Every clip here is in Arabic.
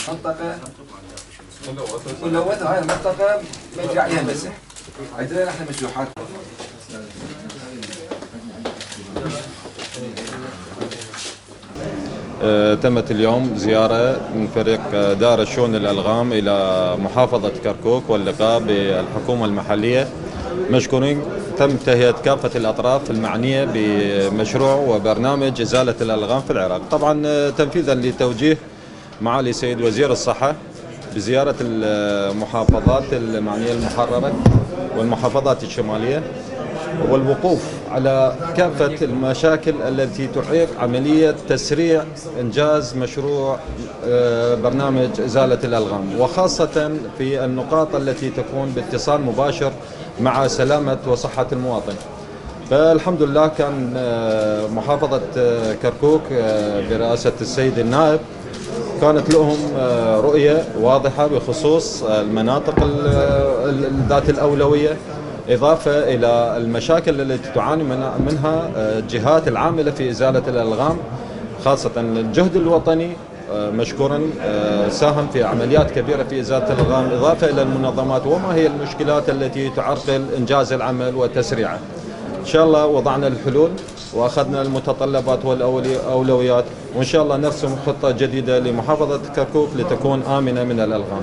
منطقة ملوثة. هاي المنطقة مجري عليها مسح. عندنا احنا مشروحات. تمت اليوم زيارة من فريق دار الشؤون الألغام إلى محافظة كركوك واللقاء بالحكومة المحلية. مشكورين. تم تهيئة كافة الأطراف المعنية بمشروع وبرنامج إزالة الألغام في العراق، طبعا تنفيذا لتوجيه معالي سيد وزير الصحة بزيارة المحافظات المعنية المحررة والمحافظات الشمالية، والوقوف على كافة المشاكل التي تعيق عملية تسريع إنجاز مشروع برنامج إزالة الألغام، وخاصة في النقاط التي تكون باتصال مباشر مع سلامة وصحة المواطن. فالحمد لله كان محافظة كركوك برئاسة السيد النائب كانت لهم رؤية واضحة بخصوص المناطق ذات الأولوية، إضافة إلى المشاكل التي تعاني منها الجهات العاملة في إزالة الألغام، خاصة الجهد الوطني مشكورا ساهم في عمليات كبيرة في إزالة الألغام، إضافة إلى المنظمات وما هي المشكلات التي تعرقل إنجاز العمل وتسريعه. إن شاء الله وضعنا الحلول وأخذنا المتطلبات والأولويات، وإن شاء الله نرسم خطة جديدة لمحافظة كركوك لتكون آمنة من الألغام.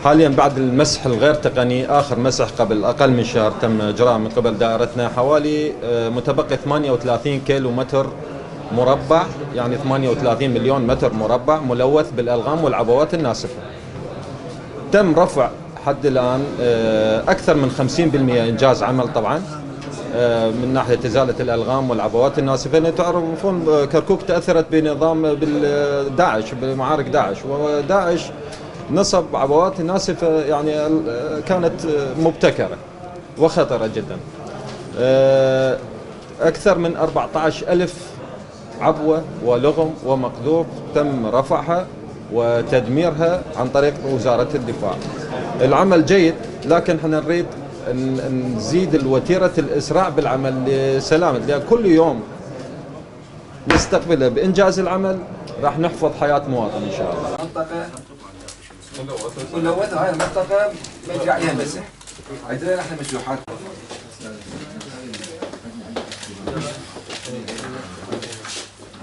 حاليا بعد المسح الغير تقني، آخر مسح قبل أقل من شهر تم إجراء من قبل دائرتنا، حوالي متبقي 38 كيلو متر مربع، يعني 38 مليون متر مربع ملوث بالألغام والعبوات الناسفة. تم رفع حد الآن أكثر من 50% إنجاز عمل طبعا من ناحية إزالة الألغام والعبوات الناسفة، لأن تعرفون كركوك تأثرت بنظام داعش، بمعارك داعش، وداعش نصب عبوات ناسفة يعني كانت مبتكرة وخطرة جدا. أكثر من 14,000 عبوة ولغم ومقذوف تم رفعها وتدميرها عن طريق وزارة الدفاع. العمل جيد، لكن احنا نريد نزيد الوتيرة الإسراع بالعمل لسلامة، لأن كل يوم نستقبله بإنجاز العمل راح نحفظ حياة مواطن إن شاء الله. منطقة ملوثة. هاي المنطقة مجري عليها مسح. عندنا احنا مشروحات.